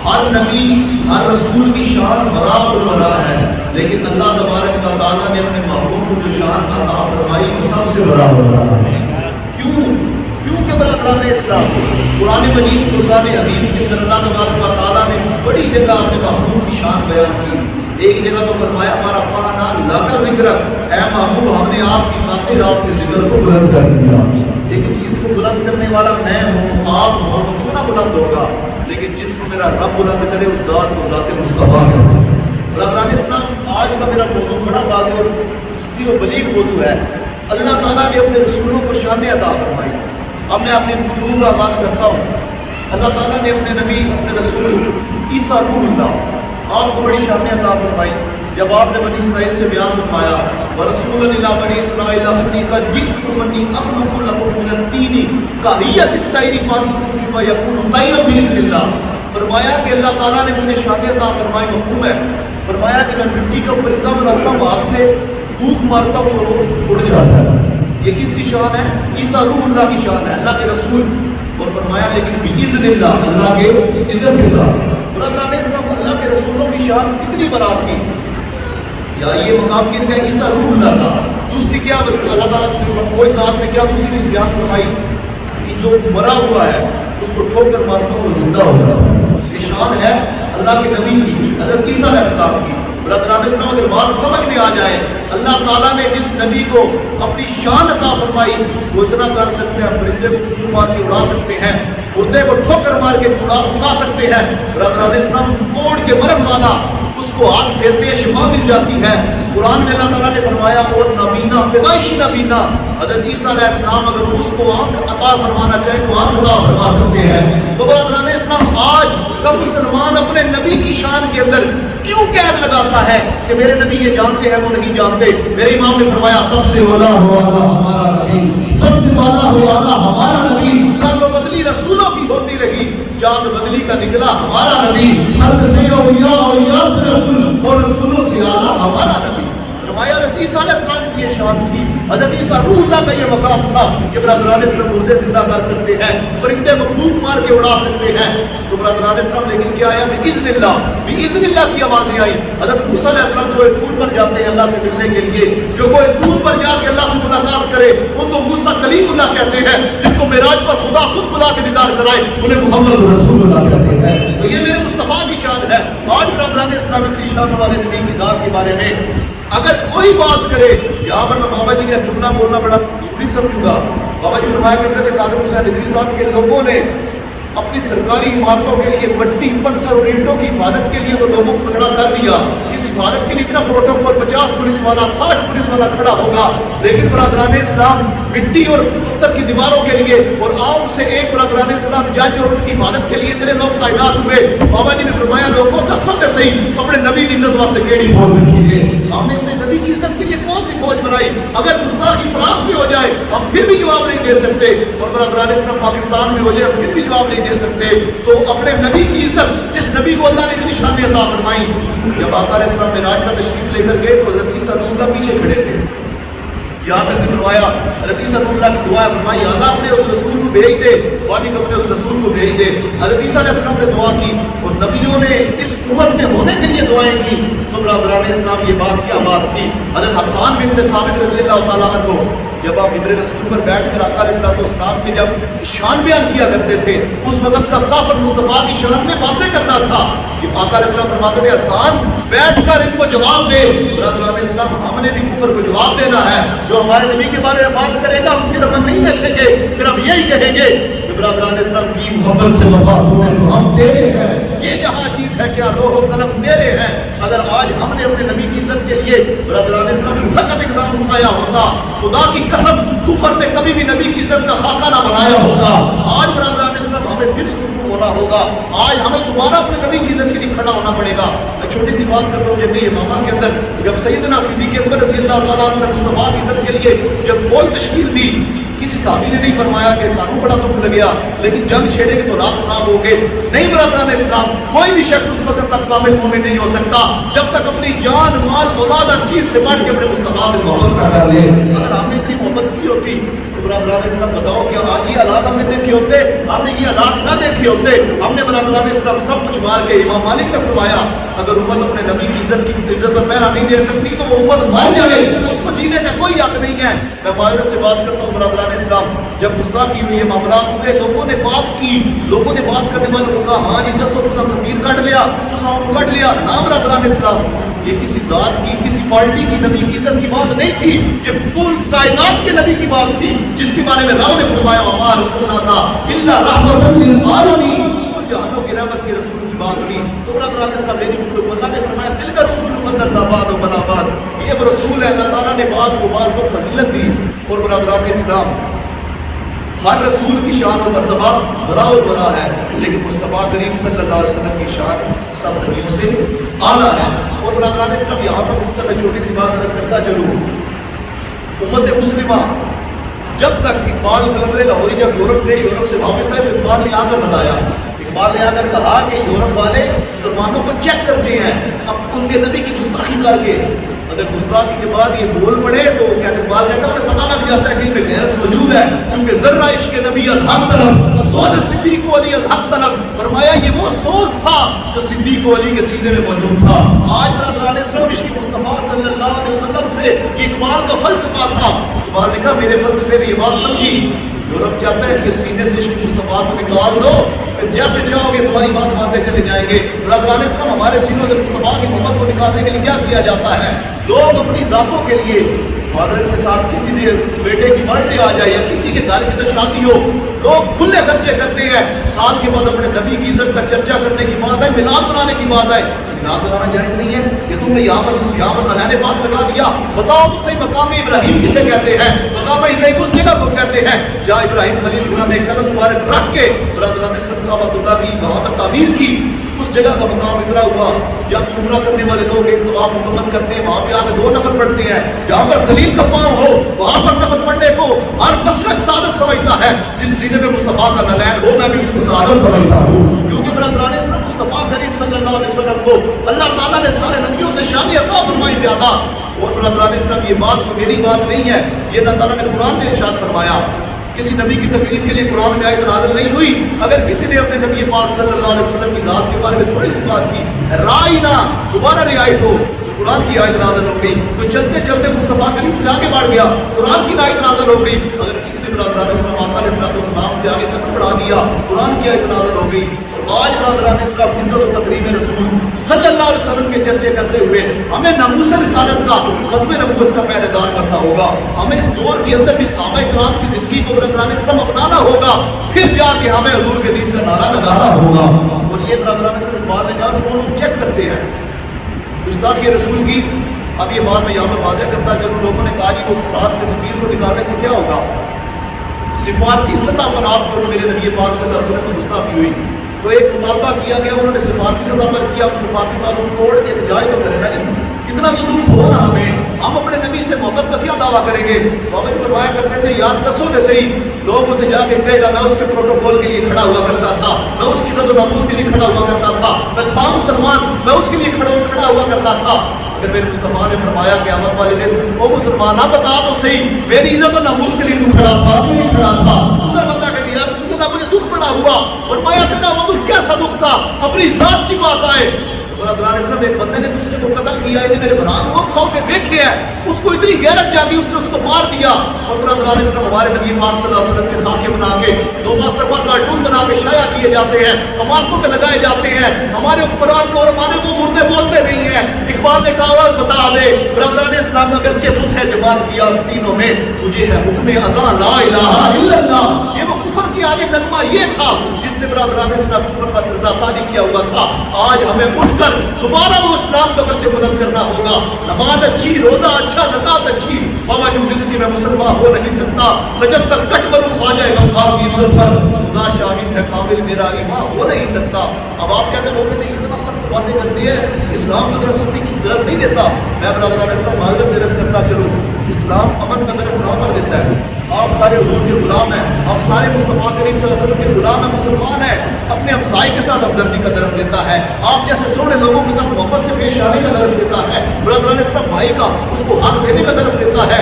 ہر نبی ہر رسول کی شان برابر البراء ہے، لیکن اللہ تبارک و تعالیٰ نے اپنے محبوب کو جو شان عطا فرمائی وہ سب سے برابر البراء ہے۔ کیوں کہ برادران اسلام قرآن مجید فرقان حمید کے اندر اللہ تبارک و تعالیٰ نے بڑی جگہ اپنے محبوب کی شان بیان کی۔ ایک جگہ تو فرمایا ہمارا فانا اللہ کا ذکر، اے محبوب ہم نے آپ کی خاطر آپ کے ذکر کو بلند کر دیا۔ لیکن چیز کو بلند کرنے والا میں ہوں، آپ ہوں، تو کتنا بلند ہوگا؟ لیکن جس کو میرا رب بلند کرے اس ذات کو ذات مصطفیٰ کہتے ہیں۔ برادران اسلام آج کا میرا موضوع بڑا واضح اور اسی و بلیغ موضوع ہے۔ اللہ تعالیٰ نے اپنے رسولوں کو شانیں عطا فرمائی۔ اب میں اپنی گفتگو کا آغاز کرتا ہوں۔ اللہ تعالیٰ نے اپنے نبی اپنے رسول عیسیٰ روح اللہ آپ کو بڑی شانیں عطا فرمائی۔ جب آپ نے بنی اسرائیل سے بیان فرمایا وَرَسُولًا إِلَىٰ بَنِي إِسْرَائِيلَ أَنِّي قَدْ جِئْتُكُمْ أَنِّي أَخْلُقُ لَكُم مِّنَ الطِّينِ كَهَيْئَةِ الطَّيْرِ فَانفُخُوا فَيَكُونُ طَيْرًا بِإِذْنِ اللَّهِ۔ فرمایا کہ اللہ تعالیٰ نے مجھے شانیں عطا فرمائی، مفہوم ہے۔ فرمایا کہ میں مٹی کا پرندہ بناتا ہوں، ہاتھ سے پھونک مارتا ہوں اور وہ اڑ جاتا ہے۔ یہ کس کی شان ہے؟ عیسیٰ روح اللہ کی شان ہے، اللہ کے رسول۔ اور فرمایا لیکن بِإِذْنِ اللَّهِ، اللہ کے اذن کے ساتھ۔ برادران اسلام اللہ کے رسولوں کی شان کتنی برات تھی، یا یہ مقام کن کا عیسیٰ روح اللہ تھا۔ دوسری کیا اللہ تعالیٰ کوئی ذات میں کیا دوسری چیز بیان فرمائی کہ جو مرا ہوا ہے اس کو ٹھوک کر مارتا ہوں وہ زندہ ہو جاتا ہے۔ یہ شان ہے اللہ کے نبی کی، حضرت عیسیٰ علیہ السلام کی۔ برادران اسلام اگر بات سمجھ میں آ جائے اللہ تعالیٰ نے جس نبی کو اپنی شان عطا فرمائی وہ اتنا کر سکتے ہیں، پرندے کو پھول مار کے اڑا سکتے ہیں، مردے کو ٹھوکر مار کے اٹھا سکتے ہیں۔ برادران اسلام کوڑ کے مرض والا اس کو ہاتھ پھیرتے ہیں شفا مل جاتی ہے۔ قرآن میں اللہ تعالیٰ نے فرمایا اور نبینا پیدائشی نبینا، حضرت عیسیٰ علیہ السلام اگر اس کو آنکھ عطا فرمانا چاہے تو آنکھ عطا فرما سکتے ہیں۔ تو برادران اسلام آج کا مسلمان اپنے نبی کی شان کے اندر کیوں قید لگاتا ہے کہ میرے نبی یہ جانتے ہیں وہ نہیں جانتے؟ میرے امام نے فرمایا سب سے اولا ہوا ہمارا نبی، سب سے والا ہوا ہمارا نبی۔ کل بدلی رسولوں کی ہوتی رہی، چاند بدلی کا نکلا ہمارا نبی۔ حد سے اولیاء، اولیاء سے رسول اور رسولوں سے اعلیٰ ہمارا نبی۔ فرمایا حضرت عیسیٰ علیہ السلام کی یہ شان تھی، حضرت عیسیٰ روح اللہ کا یہ مقام تھا کہ برادران اسلام مردے زندہ کر سکتے ہیں، پرندے کو پھونک مار کے اڑا سکتے ہیں۔ تو برادران اسلام لیکن کیا آیا بِإِذْنِ اللَّهِ، بِإِذْنِ اللَّهِ کی آوازیں آئی۔ حضرت موسیٰ علیہ السلام جو ایک طور پر جاتے ہیں اللہ سے ملنے کے لیے، جو کوئی طور پر جا کے اللہ سے ملاقات کرے ان کو موسیٰ کلیم اللہ کہتے ہیں، جن کو معراج پر خدا خود بلا کے دیدار کرائے انہیں محمد رسول اللہ کہتے ہیں۔ تو یہ میرے مصطفیٰ کی شان ہے۔ آج برادران اسلام اتنی شان والے نبی کی ذات کے بارے میں اگر کوئی بات کرے، یہاں پر میں بابا جی کا جملہ بولنا بڑا ضروری سمجھوں گا۔ بابا جی فرمایا کرتے تھے خادم حسین ندوی صاحب کے لوگوں نے اپنی سرکاری عمارتوں کے لیے مٹی پتھر اور اینٹوں کی حفاظت کے لیے وہ لوگوں کو کھڑا کر دیا۔ اس حفاظت کے لیے اتنا پروٹوکول 50 پولیس والا 60 پولیس والا کھڑا ہوگا، لیکن برادران اسلام مٹی اور پتھر کی دیواروں کے لیے اور عام سے ایک برادران اسلام جج اور ان کی حفاظت کے لیے اتنے لوگ تعینات ہوئے۔ بابا جی نے فرمایا لوگوں دستوں سے صحیح اپنے نبی کی عزت واسطے کیڑی فوج رکھیے؟ ہم نے اپنے نبی کی عزت کے لیے کون سی فوج بنائی؟ اگر گستاخی فرانس میں ہو جائے ہم پھر بھی جواب نہیں دے سکتے، اور برادران اسلام پاکستان میں ہو جائے ہم پھر بھی جواب نہیں دے سکتے۔ تو اپنے نبی کی عزت جس نبی کو اللہ نے اتنی شان عطا فرمائی، جب آقا علیہ السلام معراج پر تشریف لے کر گئے تو حضرت عیسیٰ روح اللہ پیچھے کھڑے تھے۔ یہاں تک کہ فرمایا حضرت عیسیٰ روح اللہ کی دعا فرمائی یا اللہ اپنے اس رسول کو بھیج دے، واجب اپنے اس رسول کو بھیج دے۔ حضرت عیسیٰ علیہ السلام نے دعا کی اور نبیوں نے اس امت میں ہونے کے لیے دعائیں کی۔ تو برادران اسلام یہ بات کیا بات تھی؟ حضرت حسان بن ثابت رضی اللہ تعالیٰ عنہ جب آپ ممبر رسول پر بیٹھ کر آقا علیہ السلام کے جب شان بیان کیا کرتے تھے اس وقت کا کافر مصطفیٰ کی شان میں باتیں کرتا تھا کہ آقا علیہ السلام فرماتے تھے حسان بیٹھ کر ان کو جواب دے۔ برادران اسلام ہم نے بھی کفر کو جواب دینا ہے، جو ہمارے نبی کے بارے میں بات کرے گا ہم پھر ہم نہیں دیکھیں گے، پھر ہم یہی کہیں گے کہ برادران اسلام کی محبت سے وفا تمہیں ہم تیرے ہیں، یہ جہاں چیز ہے کیا لوح و قلم تیرے ہیں۔ اگر آج ہم نے اپنے نبی کی عزت کے لیے برادران اسلام سخت اقدام اٹھایا ہوتا، خدا کی قسم کفر نے کبھی بھی نبی کی عزت کا خاکہ نہ بنایا ہوگا۔ آج برادران اسلام ہمیں پھر سکون ہونا ہوگا، آج ہمیں دوبارہ اپنے نبی کی عزت کے لیے کھڑا ہونا پڑے گا۔ میں چھوٹی سی بات کرتا ہوں، جب یہ امامہ کے اندر جب سیدنا صدیق اکبر رضی اللہ تعالیٰ عنہ نے مصطفیٰ کی عزت کے لیے جب فوج تشکیل دی، کسی صحابی نے نہیں فرمایا کہ سانو بڑا دکھ لگیا لیکن جنگ چھیڑے گے تو رات نام ہو گے۔ نہیں برادران اسلام، کوئی بھی شخص اس وقت تک کامل مومن نہیں ہو سکتا جب تک اپنی جان مال اولاد ہر چیز سے بڑھ کے اپنے مصطفیٰ سے محبت نہ کر لے۔ اگر ہم نے اتنی محبت کی ہوتی تو برادران اسلام بتاؤ کیا آج یہ حالات ہم نے دیکھے ہوتے، ہم نے یہ حالات نہ دیکھے ہوتے، ہم نے برادران اسلام سب کچھ مار کے امام مالک نے فرمایا اگر امت اپنے نبی کی عزت پر پہرا نہیں دے سکتی تو وہ امت مر جائے، اس کو جینے کا کوئی حق نہیں ہے۔ میں معذرت سے بات کرتا ہوں برادران اسلام، جب گستاخی ہوئی ہے، معاملات ہوئے، لوگوں نے بات کی، لوگوں نے بات کرنے والوں کو کہا ہاں یہ 10% سفیر کٹ لیا تو ساؤنڈ کٹ لیا، نہ برادران اسلام یہ کسی ذات کی، کسی پارٹی کی، نبی کی عزت کی بات نہیں تھی، یہ کل کائنات کے نبی کی بات تھی، جس کے بارے میں رب نے فرمایا وما رسولنا الا رحمۃ للعالمین، جہانوں کی رحمت کے رسول کی بات تھی۔ تو برادران اسلام میری گفتگو اللہ نے فرمایا تلک رسول فضل بعض وبلا بعض، یہ رسول ہے اللہ تعالیٰ نے بعض کو بعض کو فضیلت دی۔ اور برادران اسلام ہر رسول کی شان و مرتبہ بڑا اور بڑا ہے، لیکن مصطفیٰ کریم صلی اللہ علیہ وسلم کی شان سب نبیوں سے اعلیٰ ہے۔ اور برادران اسلام یہاں پر میں چھوٹی سی بات عرض کرتا چلوں، امت مسلمہ جب تک اقبال قلندر لاہوری جب یورپ گئے، یورپ سے واپس آئے تو اقبال نے آ کر بتایا، اقبال نے آ کر کہا کہ یورپ والے مسلمانوں کو چیک کرتے ہیں اب ان کے نبی کی گستاخی کر کے، اگر گستاخی کے بعد یہ بول پڑے تو اقبال کہتا ہے انہیں پتہ لگ جاتا ہے کہ ان میں غیرت موجود ہے، کیونکہ ذرہ عشق نبی الحق طلب سوز صدیق و علی الحق طلب، فرمایا یہ وہ سوز تھا جو صدیق و علی کے سینے میں موجود تھا۔ آج برادران اسلام عشق مصطفیٰ صلی اللہ علیہ وسلم سے یہ اقبال کا فلسفہ تھا، اقبال نے کہا میرے فلسفے نے یہ بات سمجھی، یورپ چاہتا ہے کہ سینے سے عشق مصطفیٰ کو نکال دو، جیسے چاہو گے تمہاری بات باتیں چلے جائیں گے۔ برادران اسلام ہمارے سینوں سے مصطفیٰ کی محبت کو نکالنے کے لیے کیا کیا جاتا ہے؟ لوگ اپنی ذاتوں کے لیے فادر کے ساتھ کسی نے بیٹے کی برتھ ڈے آ جائے یا کسی کے گھر کی شادی ہو، لوگ کھلے خرچے کرتے ہیں، سال کے بعد اپنے نبی کی عزت کا چرچا کرنے کی بات ہے، میلاد منانے کی بات ہے، میلاد منانا جائز نہیں ہے، یہ تم نے یہاں پر منانے بات لگا دیا، بتاؤ تو صحیح مقام ابراہیم کسے کہتے ہیں؟ مقام ابراہیم اس جگہ کو کہتے ہیں جہاں ابراہیم خلیل اللہ نے قدم مبارک رکھ کے برادران اسلام کعبۃ اللہ کی وہاں پر تعمیر کی، اس جگہ کا مقام ابرا ہوا۔ جب عمرہ کرنے والے لوگ ایک طواف مکمل کرتے ہیں وہاں پہ آ کے 2 نفل پڑھتے ہیں، جہاں پر خلیل کا پاؤں ہو وہاں پر نفل پڑھنے کو ہر مسلک سعادت سمجھتا ہے، جس سینے میں مصطفیٰ کا نلین ہو میں بھی اس کو سعادت سمجھتا ہوں، کیونکہ برادران اسلام مصطفیٰ کریم صلی اللہ علیہ وسلم کو اللہ تعالیٰ نے سارے نبیوں سے شان عطا فرمائی زیادہ۔ اور برادران اسلام یہ بات میری بات نہیں ہے، یہ اللہ تعالیٰ نے قرآن میں ارشاد فرمایا، کسی نبی کی تکلیف کے لیے قرآن میں آیت نازل نہیں ہوئی، اگر کسی نے اپنے نبی پاک صلی اللہ علیہ وسلم کی ذات کے بارے میں تھوڑی سی بات کی، رائے نہ دوبارہ رعایت ہو، قرآن کی آیت نازل ہو گئی، تو چلتے چلتے مصطفیٰ کریم سے آگے بڑھ گیا، قرآن کی آیت نازل ہو گئی، اگر کسی نے برادران اسلام علیہ السلام سے آگے تک بڑھا دیا، قرآن کی آیت نازل ہو گئی۔ آج برادران اسلام عزت و تقریم رسول صلی اللہ علیہ وسلم کے چرچے کرتے ہوئے ہمیں ناموس رسالت کا، ختم نبوت کا پہرے دار کرنا ہوگا، ہمیں اس دور کے اندر بھی صحابہ کرام کی زندگی کو برادران اسلام اپنانا ہوگا، پھر جا کے ہمیں حضور کے دین کا نعرہ لگانا ہوگا۔ اور یہ برادران اسلام بات لگا وہ چیک کرتے ہیں گستاخی رسول کی۔ اب یہ بات میں یہاں پر واضح کرتا چلوں، لوگوں نے کہا جی وہ خاص کے سفیر کو نکالنے سے کیا ہوگا؟ سفارتی سطح پر آپ کو میرے نبی پاک صلی اللہ علیہ وسلم کی گستاخی ہوئی تو ایک مطالبہ کیا گیا، انہوں نے سفارتی سطح پر کیا، سفارتی تعلق توڑ کے احتجاج تو کرے نا، کتنا تو دکھ ہو رہا ہمیں، ہم اپنے نبی سے محبت کا کیا دعویٰ کریں گے؟ بابا فرمایا کرتے تھے یاد دسو دے صحیح، لوگ مجھے جا کے کہے گا میں اس کے پروٹوکول کے لیے کھڑا ہوا کرتا تھا، میں اس کی عزت و ناموس کے لیے کھڑا ہوا کرتا تھا، میں تھا مسلمان، میں اس کے لیے کھڑا ہوا کرتا تھا۔ اگر میرے مصطفیٰ نے فرمایا قیامت والے دن او مسلمانہ بتا تو صحیح میری عزت و ناموس کے لیے تو کھڑا تھا کہ نہیں کھڑا تھا؟ ادھر بتا کہ یا رسول اللہ مجھے دکھ بڑا ہوا، فرمایا تیرا وہ دکھ کیسا دکھ تھا؟ اپنی ذات کی بات آئے، برادران اسلام ایک بندے نے دوسرے کو قتل کیا ہے، میرے بران کو کھاؤ کے دیکھے ہے، اس کو اتنی غیرت جاگی اس نے اس کو مار دیا۔ اور برادران اسلام ہمارے نبی پاک صلی اللہ علیہ وسلم کے خاکے بنا کے 2 مصطفیٰ کارٹون بنا کے شائع کیے جاتے ہیں، عمارتوں پہ لگائے جاتے ہیں، ہمارے حکمران کو اور ہمارے وہ مردے بولتے نہیں ہیں۔ اقبال نے کہا بتا دے برادران اسلام اگرچہ بت ہے جماعت کی آستینوں میں، مجھے ہے حکم اذاں لا الہ الا اللہ، یہ وہ کفر کے آگے نغمہ یہ تھا جس نے برادران اسلام کفر پر رضا تعالی کیا ہوا تھا۔ آج ہمیں اٹھ کر دوبارہ وہ اسلام کا پرچم بلند کرنا ہوگا، نماز اچھی، روزہ اچھا، زکات اچھی، باوجود اس کے میں مسلمان ہو نہیں سکتا، میں جب تک کٹ مروں خواجہ غفار کی عزت پر خدا شاہد ہے کامل میرا ایمان ہو نہیں سکتا۔ اب آپ کہتے ہیں لوگ کہتے ہیں اتنا سخت باتیں کرتے ہیں، اسلام کی طرف سختی کی درس نہیں دیتا۔ میں برادران اسلام معذرت سے عرض کرتا چلوں، اسلام امن کا درس کہاں پر دیتا ہے؟ آپ سارے حضور کے غلام ہیں، آپ سارے مصطفیٰ کریم صلی اللہ علیہ وسلم کے غلام ہیں، مسلمان ہیں، اپنے ہمسائے کے ساتھ ہمدردی کا درس دیتا ہے، آپ جیسے سونے لوگوں کے ساتھ محبت سے پیش آنے کا درس دیتا ہے، برادران اسلام بھائی کا اس کو حق دینے کا درس دیتا ہے۔